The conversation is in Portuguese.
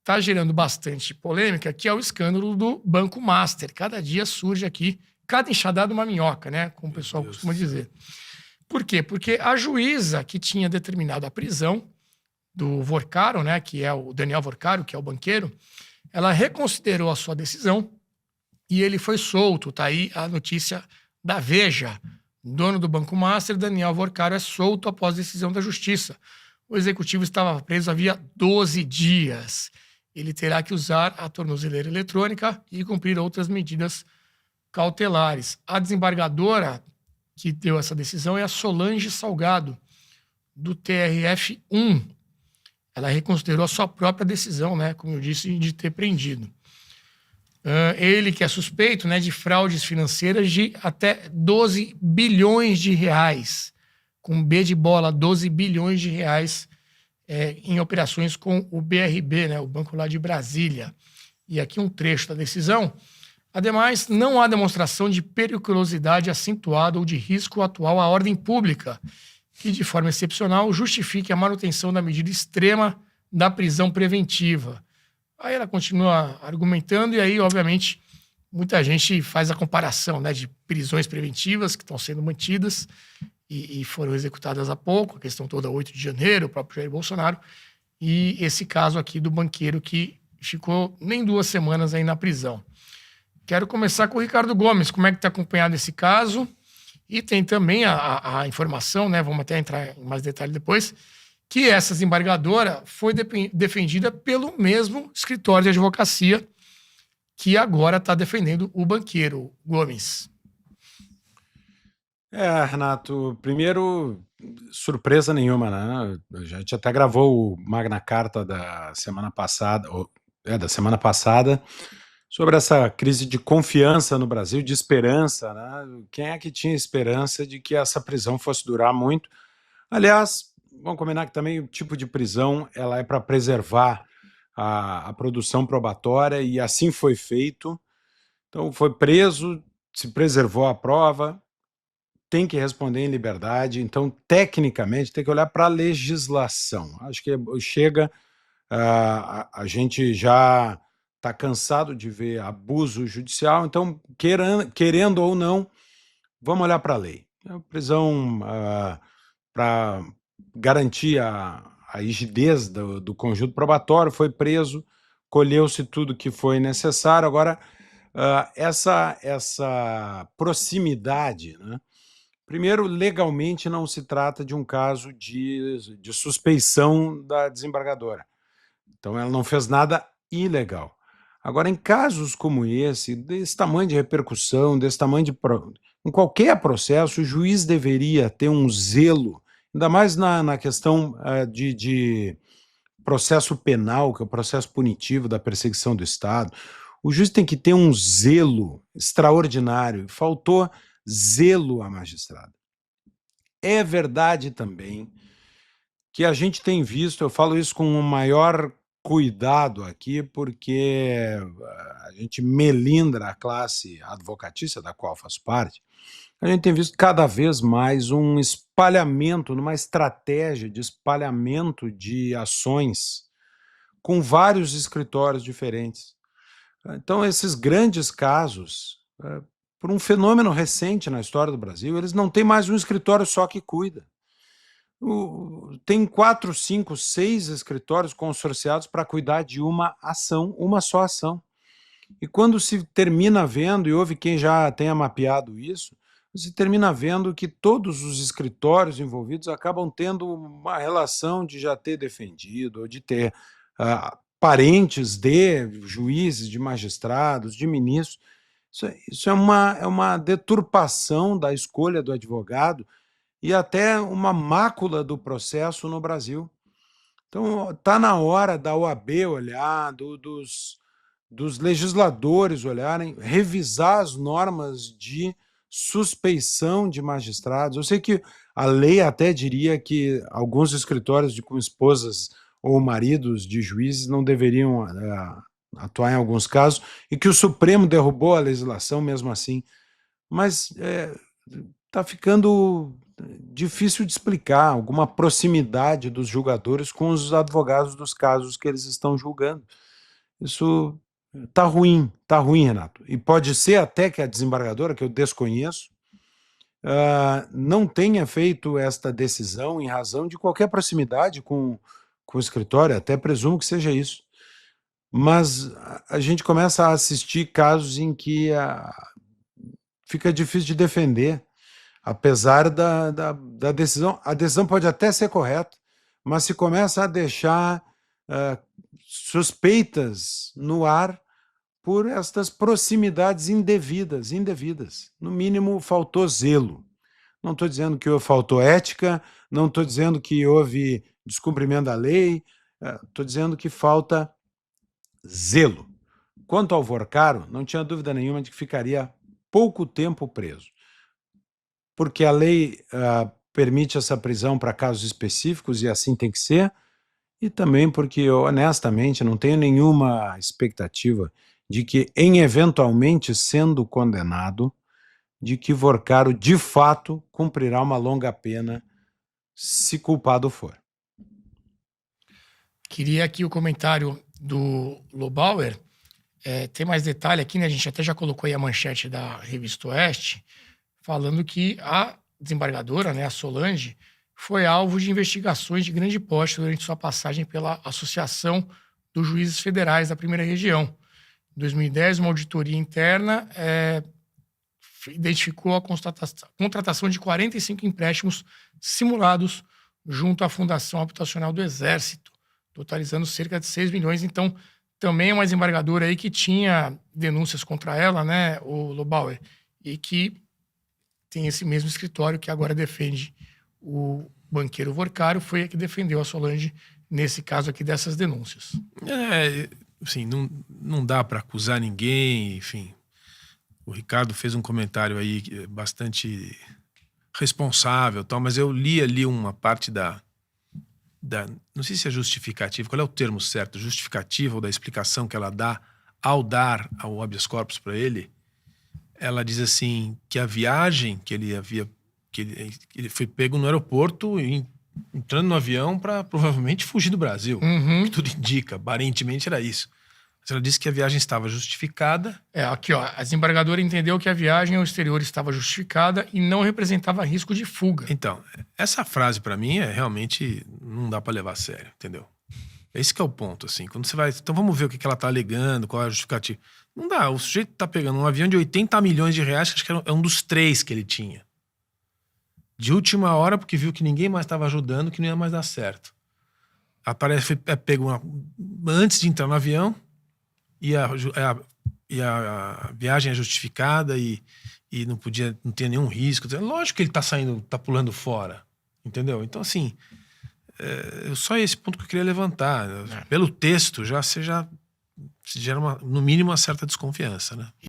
está gerando bastante polêmica, que é o escândalo do Banco Master. Cada dia surge aqui, cada enxadada uma minhoca, né? Como o pessoal costuma dizer. Por quê? Porque a juíza que tinha determinado a prisão do Vorcaro, né, que é o Daniel Vorcaro, que é o banqueiro, ela reconsiderou a sua decisão e ele foi solto. Tá aí a notícia da Veja. Dono do Banco Master, Daniel Vorcaro, é solto após decisão da Justiça. O executivo estava preso havia 12 dias. Ele terá que usar a tornozeleira eletrônica e cumprir outras medidas cautelares. A desembargadora que deu essa decisão é a Solange Salgado, do TRF1. Ela reconsiderou a sua própria decisão, né, como eu disse, de ter prendido. Ele que é suspeito, né, de fraudes financeiras de até 12 bilhões de reais, com B de bola, 12 bilhões de reais em operações com o BRB, né, o banco lá de Brasília. E aqui um trecho da decisão. Ademais, não há demonstração de periculosidade acentuada ou de risco atual à ordem pública, que, de forma excepcional, justifique a manutenção da medida extrema da prisão preventiva. Aí ela continua argumentando e aí, obviamente, muita gente faz a comparação, né, de prisões preventivas que estão sendo mantidas e foram executadas há pouco, a questão toda 8 de janeiro, o próprio Jair Bolsonaro, e esse caso aqui do banqueiro que ficou nem 2 semanas aí na prisão. Quero começar com o Ricardo Gomes. Como é que está acompanhado esse caso? E tem também a informação, né? Vamos até entrar em mais detalhes depois, que essa desembargadora foi defendida pelo mesmo escritório de advocacia que agora está defendendo o banqueiro Gomes. Renato, primeiro, surpresa nenhuma, né? A gente até gravou o Magna Carta da semana passada, sobre essa crise de confiança no Brasil, de esperança, né? Quem é que tinha esperança de que essa prisão fosse durar muito? Aliás, vamos combinar que também o tipo de prisão ela é para preservar a produção probatória e assim foi feito. Então foi preso, se preservou a prova, tem que responder em liberdade. Então, tecnicamente, tem que olhar para a legislação. Acho que chega, a gente já está cansado de ver abuso judicial, então, querendo ou não, vamos olhar para a lei. Prisão para garantir a rigidez do conjunto probatório, foi preso, colheu-se tudo que foi necessário. Agora, essa proximidade, né? Primeiro, legalmente não se trata de um caso de suspeição da desembargadora. Então, ela não fez nada ilegal. Agora, em casos como esse, desse tamanho de repercussão, desse tamanho em qualquer processo, o juiz deveria ter um zelo, ainda mais na questão de processo penal, que é o processo punitivo da perseguição do Estado. O juiz tem que ter um zelo extraordinário. Faltou zelo à magistrada. É verdade também que a gente tem visto, eu falo isso com o maior cuidado aqui, porque a gente melindra a classe advocatícia, da qual faz parte, a gente tem visto cada vez mais um espalhamento, uma estratégia de espalhamento de ações com vários escritórios diferentes. Então, esses grandes casos, por um fenômeno recente na história do Brasil, eles não têm mais um escritório só que cuida. Tem 4, 5, 6 escritórios consorciados para cuidar de uma ação, uma só ação. E quando se termina vendo, e houve quem já tenha mapeado isso, se termina vendo que todos os escritórios envolvidos acabam tendo uma relação de já ter defendido, ou de ter parentes de juízes, de magistrados, de ministros. Isso é uma deturpação da escolha do advogado e até uma mácula do processo no Brasil. Então, está na hora da OAB olhar, dos legisladores olharem, revisar as normas de suspeição de magistrados. Eu sei que a lei até diria que alguns escritórios com esposas ou maridos de juízes não deveriam atuar em alguns casos, e que o Supremo derrubou a legislação mesmo assim. Mas está ficando difícil de explicar alguma proximidade dos julgadores com os advogados dos casos que eles estão julgando. Isso tá ruim, Renato. E pode ser até que a desembargadora, que eu desconheço, não tenha feito esta decisão em razão de qualquer proximidade com o escritório, até presumo que seja isso. Mas a gente começa a assistir casos em que fica difícil de defender, apesar da decisão. A decisão pode até ser correta, mas se começa a deixar suspeitas no ar por estas proximidades indevidas. No mínimo, faltou zelo. Não estou dizendo que faltou ética, não estou dizendo que houve descumprimento da lei, estou dizendo que falta zelo. Quanto ao Vorcaro, não tinha dúvida nenhuma de que ficaria pouco tempo preso, porque a lei permite essa prisão para casos específicos e assim tem que ser, e também porque eu, honestamente, não tenho nenhuma expectativa de que, eventualmente sendo condenado, de que Vorcaro, de fato, cumprirá uma longa pena, se culpado for. Queria aqui o comentário do Lobauer. Tem mais detalhe aqui, né? A gente até já colocou aí a manchete da Revista Oeste, falando que a desembargadora, né, a Solange, foi alvo de investigações de grande porte durante sua passagem pela Associação dos Juízes Federais da Primeira Região. Em 2010, uma auditoria interna identificou a contratação de 45 empréstimos simulados junto à Fundação Habitacional do Exército, totalizando cerca de 6 milhões. Então, também é uma desembargadora aí que tinha denúncias contra ela, né, o Lobauer, e que tem esse mesmo escritório que agora defende o banqueiro Vorcaro, foi a que defendeu a Solange nesse caso aqui dessas denúncias. Assim, não dá para acusar ninguém, enfim. O Ricardo fez um comentário aí bastante responsável, tal, mas eu li ali uma parte da não sei se é justificativa, qual é o termo certo, justificativa ou da explicação que ela dá ao dar ao habeas corpus para ele. Ela diz assim que a viagem que ele foi pego no aeroporto, entrando no avião para provavelmente fugir do Brasil. Uhum. Que tudo indica, aparentemente era isso. Mas ela disse que a viagem estava justificada. Aqui, ó, a desembargadora entendeu que a viagem ao exterior estava justificada e não representava risco de fuga. Então, essa frase para mim realmente não dá para levar a sério, entendeu? Esse que é o ponto, assim. Quando você vai... Então vamos ver o que ela tá alegando, qual é a justificativa. Não dá, o sujeito tá pegando um avião de 80 milhões de reais, que acho que é um dos 3 que ele tinha. De última hora, porque viu que ninguém mais estava ajudando, que não ia mais dar certo. Foi pego antes de entrar no avião, e a viagem é justificada e não tinha nenhum risco. Lógico que ele tá saindo, tá pulando fora, entendeu? Então, assim, só esse ponto que eu queria levantar. Pelo texto, você já gera no mínimo uma certa desconfiança, né?